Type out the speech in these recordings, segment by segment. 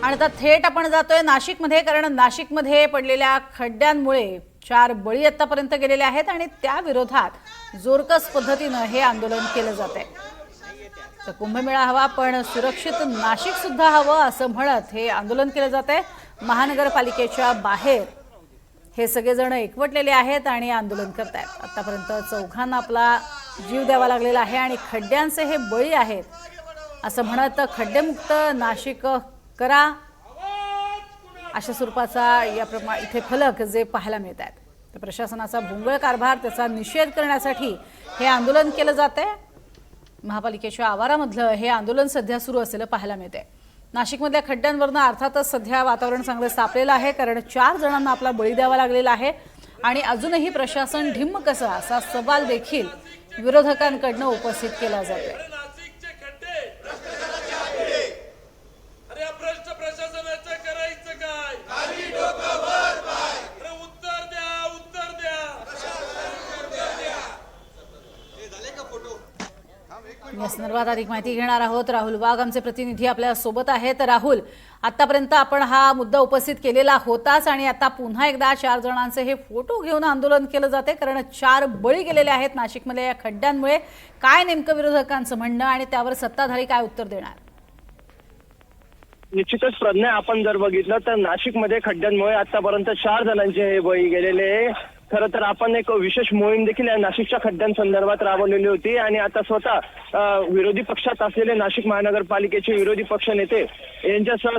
आणि आता थेट आपण जातोय नाशिकमध्ये, कारण नाशिकमध्ये पडलेल्या खड्ड्यांमुळे 4 बळी आतापर्यंत गेलेले आहेत आणि त्या विरोधात जोरकस पद्धतीने हे आंदोलन केलं जात आहे। तर कुंभमेळा हवा पण सुरक्षित नाशिक सुद्धा हवं असं म्हणत हे आंदोलन केलं जात आहे। महानगरपालिकेच्या बाहेर हे सगळेजण एकवटलेले आहेत आणि आंदोलन करतायत। आतापर्यंत चौघांना आपला जीव द्यावा लागलेला आहे आणि खड्ड्यांचे हे बळी आहेत असं म्हणत खड्डेमुक्त नाशिक करा अशा स्वरूपाचा याप्रमाणे इथे फलक जे पाहायला मिळत आहेत। तर प्रशासनाचा भोंगळ कारभार त्याचा निषेध करण्यासाठी हे आंदोलन केलं जात आहे। महापालिकेच्या आवारामधलं हे आंदोलन सध्या सुरू असलेलं पाहायला मिळते। नाशिकमधल्या खड्ड्यांवरनं अर्थातच सध्या वातावरण चांगलं तापलेलं आहे, कारण 4 जणांना आपला बळी द्यावा लागलेला आहे आणि अजूनही प्रशासन ढिम्म कसं असा सवाल देखील विरोधकांकडून उपस्थित केला जातोय। या संदर्भात अधिक माहिती घेणार आहोत। राहुल वाघ आमचे प्रतिनिधी आपल्या सोबत आहेत। राहुल, आतापर्यंत आपण हा मुद्दा उपस्थित केलेला होताच आणि आता पुन्हा एकदा 4 जणांचे हे फोटो घेऊन आंदोलन केलं जाते, कारण 4 बळी गेलेले आहेत नाशिकमध्ये या खड्ड्यांमुळे। काय नेमकं विरोधकांचं म्हणणं आणि त्यावर सत्ताधारी काय उत्तर देणार? निश्चितच प्रज्ञा, आपण जर बघितलं तर नाशिकमध्ये खड्ड्यांमुळे आतापर्यंत 4 जणांचे हे बळी गेलेले। खरं तर आपण एक विशेष मोहीम देखील या नाशिकच्या खड्ड्यांसंदर्भात राबवलेली होती आणि आता स्वतः विरोधी पक्षात असलेले नाशिक महानगरपालिकेचे विरोधी पक्ष नेते यांच्यासह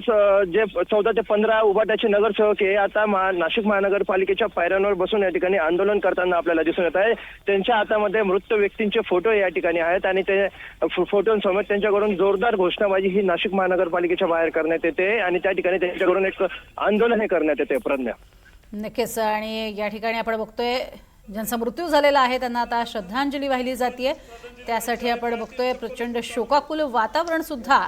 जे 14 ते 15 उभाट्याचे नगरसेवक हे आता नाशिक महानगरपालिकेच्या पायऱ्यांवर बसून या ठिकाणी आंदोलन करताना आपल्याला दिसून येत आहे। त्यांच्या हातामध्ये मृत व्यक्तींचे फोटो या ठिकाणी आहेत आणि ते फोटोंसमोर त्यांच्याकडून जोरदार घोषणाबाजी ही नाशिक महानगरपालिकेच्या बाहेर करण्यात येते आणि त्या ठिकाणी त्यांच्याकडून एक आंदोलन हे करण्यात येते। प्रज्ञा, नक्कीच, आणि या ठिकाणी आपण बघतोय ज्यांचा मृत्यू झालेला आहे त्यांना आता श्रद्धांजली वाहिली जाते। त्यासाठी आपण बघतोय प्रचंड शोकाकुल वातावरण सुद्धा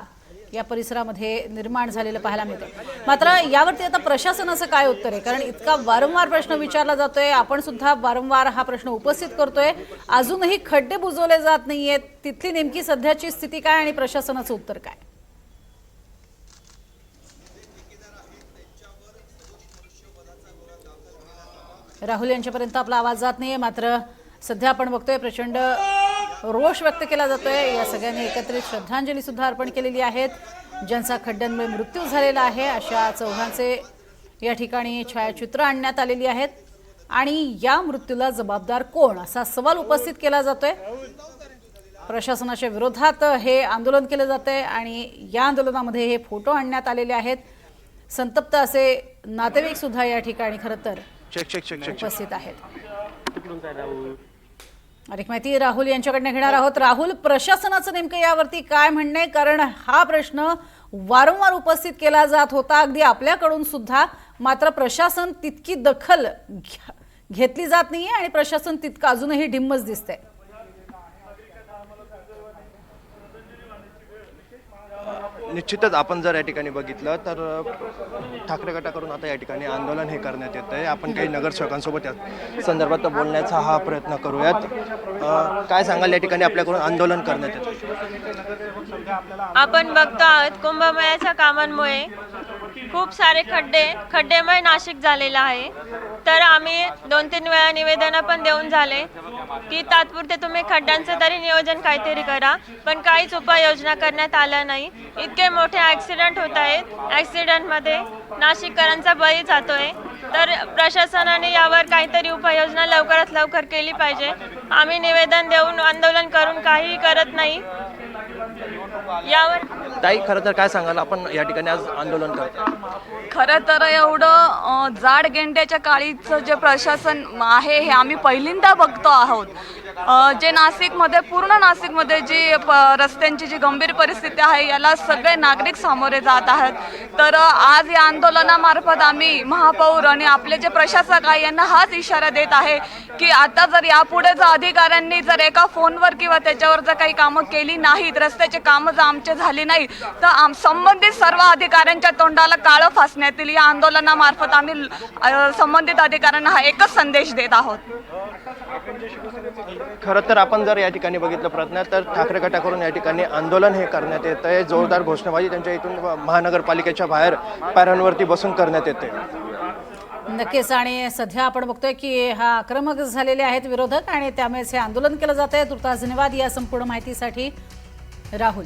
या परिसरामध्ये निर्माण झालेलं पाहायला मिळते। मात्र यावरती आता प्रशासनाचं काय उत्तर आहे, कारण इतका वारंवार प्रश्न विचारला जातोय, आपण सुद्धा वारंवार हा प्रश्न उपस्थित करतोय, अजूनही खड्डे बुजवले जात नाहीयेत। तिथली नेमकी सध्याची स्थिती काय आणि प्रशासनाचं उत्तर काय? राहुल यांच्यापर्यंत आपला आवाज जात नाहीये, मात्र सध्या आपण बघतोय प्रचंड रोष व्यक्त केला जातोय। या सगळ्यांनी एकत्रित श्रद्धांजली सुद्धा अर्पण केलेली आहेत। ज्यांचा खड्ड्यांमुळे मृत्यू झालेला आहे अशा चौघांचे या ठिकाणी छायाचित्र आणण्यात आलेली आहेत आणि या मृत्यूला जबाबदार कोण असा सवाल उपस्थित केला जातोय। प्रशासनाच्या विरोधात हे आंदोलन केलं जातंय आणि या आंदोलनामध्ये हे फोटो आणण्यात आलेले आहेत। संतप्त असे नातेवाईक सुद्धा या ठिकाणी खरं तर उपस्थित आहेत। अधिक माहिती राहुल यांच्याकडनं घेणार आहोत। राहुल, प्रशासनाचं नेमकं यावरती काय म्हणणं आहे, कारण हा प्रश्न वारंवार उपस्थित केला जात होता अगदी आपल्याकडून सुद्धा, मात्र प्रशासन तितकी दखल घेतली जात नाहीये आणि प्रशासन तितकं अजूनही ढिम्मच दिसतंय। निश्चितच आपण जर या ठिकाणी बघितलं तर ठाकरे गटाकडून आता या ठिकाणी आंदोलन हे करण्यात येत आहे। आपण काही नगरसेवकांसोबत या संदर्भात बोलण्याचा हा प्रयत्न करूयात। काय सांगाल, या ठिकाणी आपल्याकडून आंदोलन करण्यात येत? आपण बघतो आहोत कुंभमेळ्याच्या कामांमुळे खूप सारे खड्डेमय नाशिक झालेलं आहे। तर आम्ही 2-3 वेळा निवेदन पण देऊन झाले की तात्पुरते तुम्ही खड्ड्यांचं तरी नियोजन काहीतरी करा, पण काहीच उपाययोजना करण्यात आल्या नाही। इतके मोठे ॲक्सिडेंट होत आहेत, ॲक्सिडेंटमध्ये नाशिककरांचा बळी जातोय। तर प्रशासनाने यावर काहीतरी उपाययोजना लवकरात लवकर केली पाहिजे। आम्ही निवेदन देऊन आंदोलन करून काहीही करत नाही यावर। ताई, खरं तर काय सांगाल, आपण या ठिकाणी आज आंदोलन करतो? खरं तर एवढं जाड गेंड्याच्या काळीचं जे प्रशासन आहे हे आम्ही पहिल्यांदा बघतो आहोत। जे नाशिकमध्ये पूर्ण नाशिकमध्ये जी रस्त्यांची जी गंभीर परिस्थिती आहे याला सगळे नागरिक सामोरे जात आहेत। तर आज या आंदोलनामार्फत आम्ही महापौर आणि आपले जे प्रशासक आहे यांना हाच इशारा देत आहे की आता जर यापुढे जर अधिकाऱ्यांनी जर एका फोनवर किंवा त्याच्यावर जर काही कामं केली नाहीत, रस्त्याचे कामं जर आमचे झाली नाही तर संबंधित सर्व अधिकाऱ्यांच्या तोंडाला काळं फासण्यात येईल। या आंदोलनामार्फत आम्ही संबंधित अधिकाऱ्यांना हा एकच संदेश देत आहोत। खरं तर आपण जर या ठिकाणी बघितलं प्रयत्न तर ठाकरे गटाकडून या ठिकाणी आंदोलन हे करण्यात येत आहे. जोरदार घोषणाबाजी त्यांच्या इथून महानगरपालिकेच्या बाहेर पायऱ्यांवरती बसून करण्यात येते. नक्कीच. आणि सध्या आपण बघतोय की हा आक्रमक झालेले आहेत विरोधक आणि त्यामुळेच हे आंदोलन केलं जात आहे. तुर्तास धन्यवाद या संपूर्ण माहितीसाठी राहुल.